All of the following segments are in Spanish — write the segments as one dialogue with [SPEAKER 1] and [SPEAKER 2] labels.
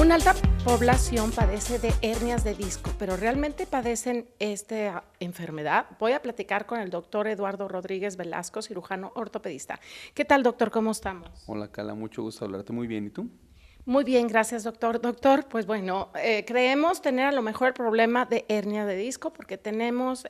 [SPEAKER 1] Una alta población padece de hernias de disco, pero ¿realmente padecen esta enfermedad? Voy a platicar con el doctor Eduardo Rodríguez Velasco, cirujano ortopedista. ¿Qué tal, doctor? ¿Cómo estamos?
[SPEAKER 2] Hola, Carla, mucho gusto hablarte. Muy bien, ¿y tú?
[SPEAKER 1] Muy bien, gracias, doctor. Doctor, pues bueno, creemos tener a lo mejor el problema de hernia de disco porque tenemos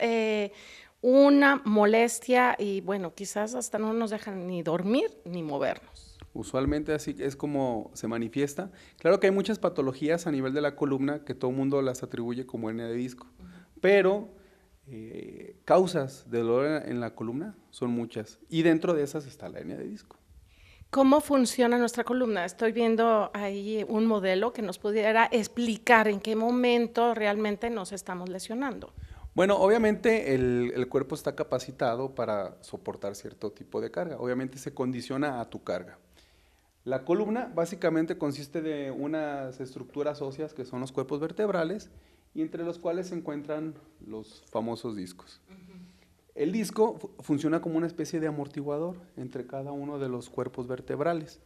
[SPEAKER 1] una molestia y bueno, quizás hasta no nos dejan ni dormir ni movernos.
[SPEAKER 2] Usualmente así es como se manifiesta. Claro que hay muchas patologías a nivel de la columna que todo el mundo las atribuye como hernia de disco, pero causas de dolor en la columna son muchas y dentro de esas está la hernia de disco.
[SPEAKER 1] ¿Cómo funciona nuestra columna? Estoy viendo ahí un modelo que nos pudiera explicar en qué momento realmente nos estamos lesionando.
[SPEAKER 2] Bueno, obviamente el cuerpo está capacitado para soportar cierto tipo de carga. Obviamente se condiciona a tu carga. La columna básicamente consiste de unas estructuras óseas que son los cuerpos vertebrales y entre los cuales se encuentran los famosos discos. El disco funciona como una especie de amortiguador entre cada uno de los cuerpos vertebrales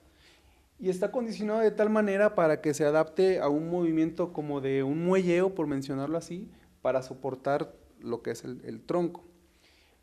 [SPEAKER 2] y está condicionado de tal manera para que se adapte a un movimiento como de un muelleo, por mencionarlo así, para soportar lo que es el tronco.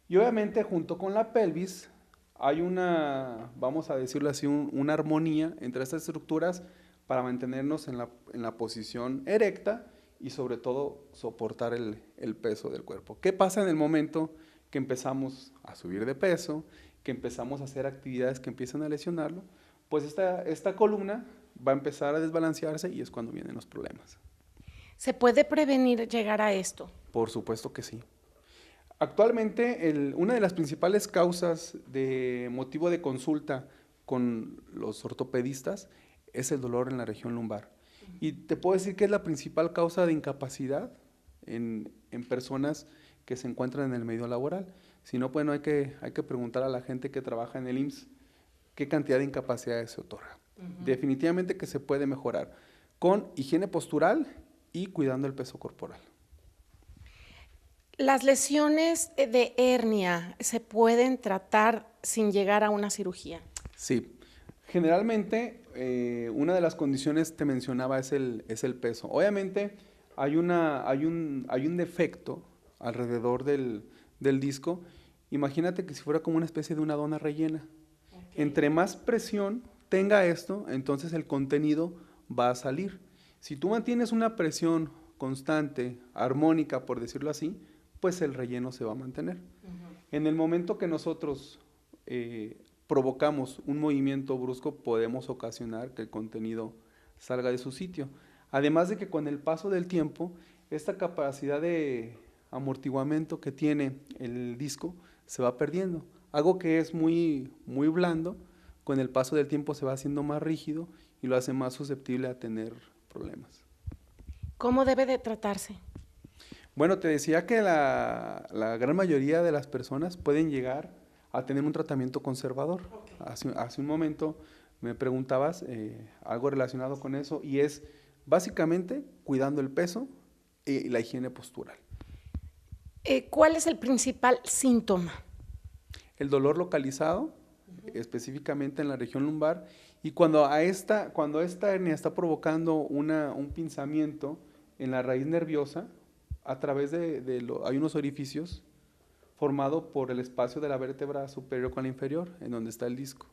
[SPEAKER 2] Y obviamente junto con la pelvis hay una, vamos a decirlo así, una armonía entre estas estructuras para mantenernos en la posición erecta y sobre todo soportar el peso del cuerpo. ¿Qué pasa en el momento que empezamos a subir de peso, que empezamos a hacer actividades que empiezan a lesionarlo? Pues esta columna va a empezar a desbalancearse y es cuando vienen los problemas.
[SPEAKER 1] ¿Se puede prevenir llegar a esto?
[SPEAKER 2] Por supuesto que sí. Actualmente, una de las principales causas de motivo de consulta con los ortopedistas es el dolor en la región lumbar. Y te puedo decir que es la principal causa de incapacidad en personas que se encuentran en el medio laboral. Si no, bueno, hay que preguntar a la gente que trabaja en el IMSS qué cantidad de incapacidades se otorga. Definitivamente que se puede mejorar con higiene postural y cuidando el peso corporal.
[SPEAKER 1] ¿Las lesiones de hernia se pueden tratar sin llegar a una cirugía?
[SPEAKER 2] Sí, generalmente una de las condiciones te mencionaba es el peso. Obviamente hay un defecto alrededor del disco. Imagínate que si fuera como una especie de una dona rellena. Okay. Entre más presión tenga esto, entonces el contenido va a salir. Si tú mantienes una presión constante, armónica, por decirlo así, pues el relleno se va a mantener. En el momento que nosotros provocamos un movimiento brusco, podemos ocasionar que el contenido salga de su sitio. Además de que con el paso del tiempo, esta capacidad de amortiguamiento que tiene el disco se va perdiendo. Algo que es muy, muy blando, con el paso del tiempo se va haciendo más rígido y lo hace más susceptible a tener problemas.
[SPEAKER 1] ¿Cómo debe de tratarse?
[SPEAKER 2] Bueno, te decía que la gran mayoría de las personas pueden llegar a tener un tratamiento conservador. Okay. Hace un momento me preguntabas algo relacionado con eso y es básicamente cuidando el peso y la higiene postural.
[SPEAKER 1] ¿Cuál es el principal síntoma?
[SPEAKER 2] El dolor localizado, específicamente en la región lumbar, y cuando esta hernia está provocando un pinzamiento en la raíz nerviosa, a través hay unos orificios formados por el espacio de la vértebra superior con la inferior, en donde está el disco.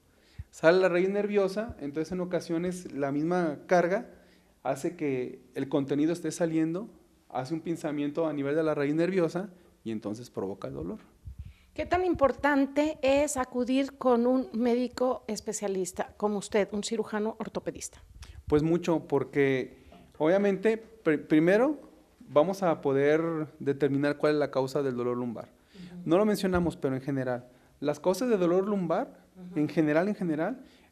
[SPEAKER 2] Sale la raíz nerviosa, entonces en ocasiones la misma carga hace que el contenido esté saliendo, hace un pinzamiento a nivel de la raíz nerviosa y entonces provoca el dolor.
[SPEAKER 1] ¿Qué tan importante es acudir con un médico especialista como usted, un cirujano ortopedista?
[SPEAKER 2] Pues mucho, porque obviamente primero vamos a poder determinar cuál es la causa del dolor lumbar. No lo mencionamos, pero en general, las causas de dolor lumbar, en general,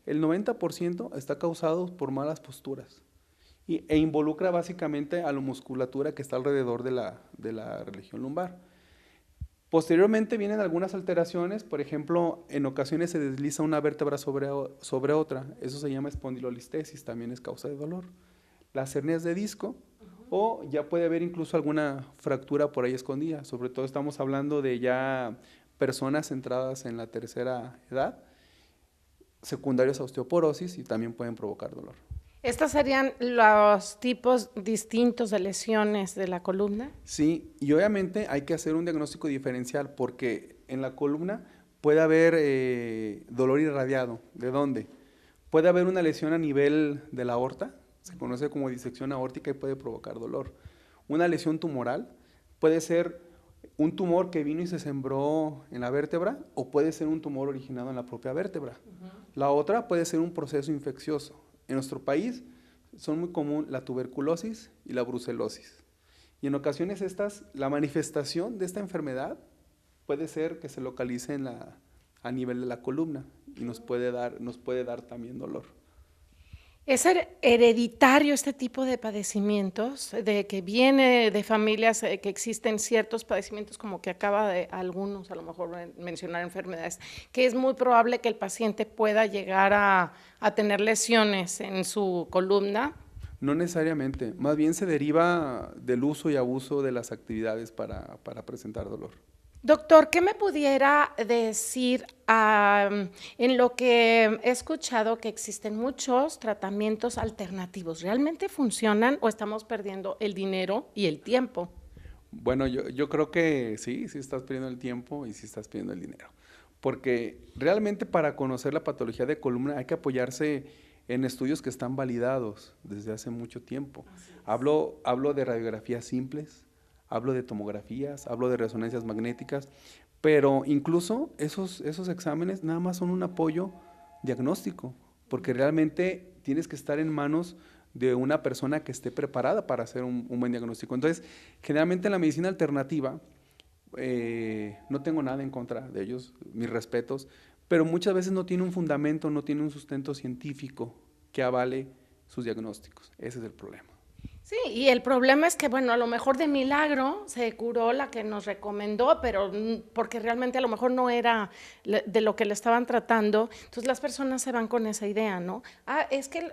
[SPEAKER 2] el 90% está causado por malas posturas e involucra básicamente a la musculatura que está alrededor de la región lumbar. Posteriormente vienen algunas alteraciones, por ejemplo, en ocasiones se desliza una vértebra sobre otra, eso se llama espondilolistesis, también es causa de dolor. Las hernias de disco, o ya puede haber incluso alguna fractura por ahí escondida, sobre todo estamos hablando de ya personas entradas en la tercera edad, secundarios a osteoporosis y también pueden provocar dolor.
[SPEAKER 1] ¿Estos serían los tipos distintos de lesiones de la columna?
[SPEAKER 2] Sí, y obviamente hay que hacer un diagnóstico diferencial porque en la columna puede haber dolor irradiado. ¿De dónde? Puede haber una lesión a nivel de la aorta, se conoce como disección aórtica y puede provocar dolor. Una lesión tumoral puede ser un tumor que vino y se sembró en la vértebra o puede ser un tumor originado en la propia vértebra. La otra puede ser un proceso infeccioso. En nuestro país son muy común la tuberculosis y la brucelosis. Y en ocasiones la manifestación de esta enfermedad puede ser que se localice a nivel de la columna y nos puede dar también dolor.
[SPEAKER 1] ¿Es hereditario este tipo de padecimientos, de que viene de familias que existen ciertos padecimientos, como que acaba de algunos, a lo mejor mencionar enfermedades, que es muy probable que el paciente pueda llegar a tener lesiones en su columna?
[SPEAKER 2] No necesariamente, más bien se deriva del uso y abuso de las actividades para presentar dolor.
[SPEAKER 1] Doctor, ¿qué me pudiera decir en lo que he escuchado que existen muchos tratamientos alternativos? ¿Realmente funcionan o estamos perdiendo el dinero y el tiempo?
[SPEAKER 2] Bueno, yo creo que sí estás perdiendo el tiempo y sí estás perdiendo el dinero. Porque realmente para conocer la patología de columna hay que apoyarse en estudios que están validados desde hace mucho tiempo. Hablo de radiografías simples, hablo de tomografías, hablo de resonancias magnéticas, pero incluso esos exámenes nada más son un apoyo diagnóstico, porque realmente tienes que estar en manos de una persona que esté preparada para hacer un buen diagnóstico. Entonces, generalmente en la medicina alternativa, no tengo nada en contra de ellos, mis respetos, pero muchas veces no tiene un fundamento, no tiene un sustento científico que avale sus diagnósticos. Ese es el problema.
[SPEAKER 1] Sí, y el problema es que, bueno, a lo mejor de milagro se curó la que nos recomendó, pero porque realmente a lo mejor no era de lo que le estaban tratando, entonces las personas se van con esa idea, ¿no? Es que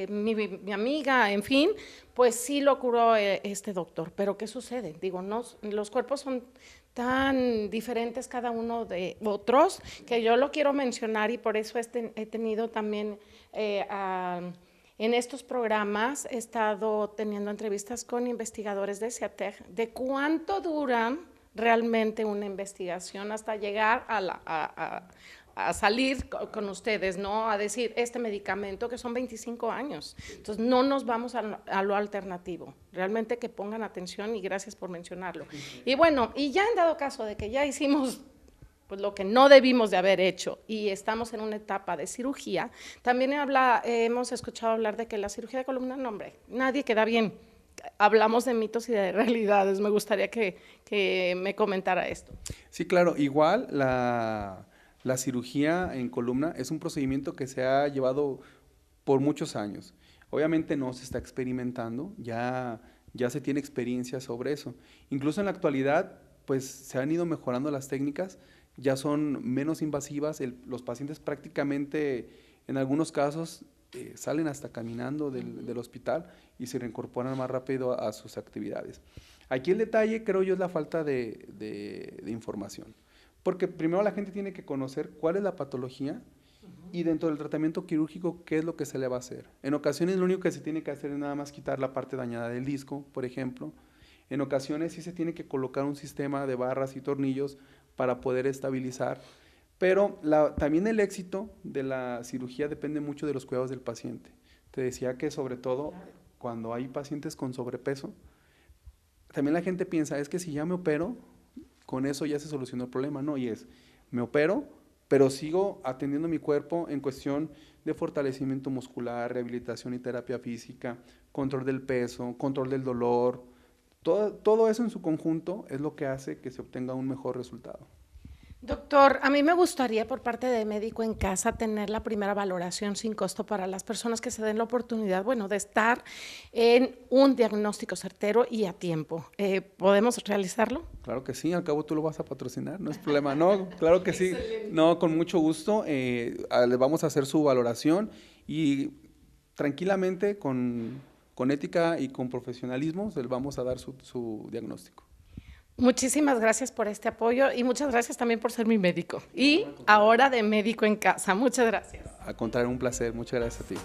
[SPEAKER 1] mi amiga, en fin, pues sí lo curó este doctor, pero ¿qué sucede? Digo, no, los cuerpos son tan diferentes cada uno de otros que yo lo quiero mencionar y por eso he tenido también en estos programas he estado teniendo entrevistas con investigadores de CIATEC de cuánto dura realmente una investigación hasta llegar a salir con ustedes, ¿no? A decir, este medicamento que son 25 años. Entonces, no nos vamos a lo alternativo. Realmente que pongan atención y gracias por mencionarlo. Y bueno, y ya en dado caso de que ya hicimos pues lo que no debimos de haber hecho y estamos en una etapa de cirugía, también hemos escuchado hablar de que la cirugía de columna, no hombre, nadie queda bien. Hablamos de mitos y de realidades, me gustaría que me comentara esto.
[SPEAKER 2] Sí, claro, igual la cirugía en columna es un procedimiento que se ha llevado por muchos años. Obviamente no se está experimentando, ya se tiene experiencia sobre eso. Incluso en la actualidad, pues se han ido mejorando las técnicas, ya son menos invasivas, los pacientes prácticamente en algunos casos salen hasta caminando del hospital y se reincorporan más rápido a sus actividades. Aquí el detalle creo yo es la falta de información, porque primero la gente tiene que conocer cuál es la patología y dentro del tratamiento quirúrgico qué es lo que se le va a hacer. En ocasiones lo único que se tiene que hacer es nada más quitar la parte dañada del disco, por ejemplo. En ocasiones sí se tiene que colocar un sistema de barras y tornillos para poder estabilizar, pero también el éxito de la cirugía depende mucho de los cuidados del paciente. Te decía que sobre todo cuando hay pacientes con sobrepeso, también la gente piensa, es que si ya me opero, con eso ya se solucionó el problema. No, me opero, pero sigo atendiendo mi cuerpo en cuestión de fortalecimiento muscular, rehabilitación y terapia física, control del peso, control del dolor. Todo eso en su conjunto es lo que hace que se obtenga un mejor resultado.
[SPEAKER 1] Doctor, a mí me gustaría por parte de Médico en Casa tener la primera valoración sin costo para las personas que se den la oportunidad, bueno, de estar en un diagnóstico certero y a tiempo. ¿Podemos realizarlo?
[SPEAKER 2] Claro que sí, al cabo tú lo vas a patrocinar, no es problema. No, claro que sí. No, con mucho gusto. Le vamos a hacer su valoración y tranquilamente, con ética y con profesionalismo, le vamos a dar su diagnóstico.
[SPEAKER 1] Muchísimas gracias por este apoyo y muchas gracias también por ser mi médico. Y ahora de Médico en Casa. Muchas gracias.
[SPEAKER 2] Al contrario, un placer. Muchas gracias a ti.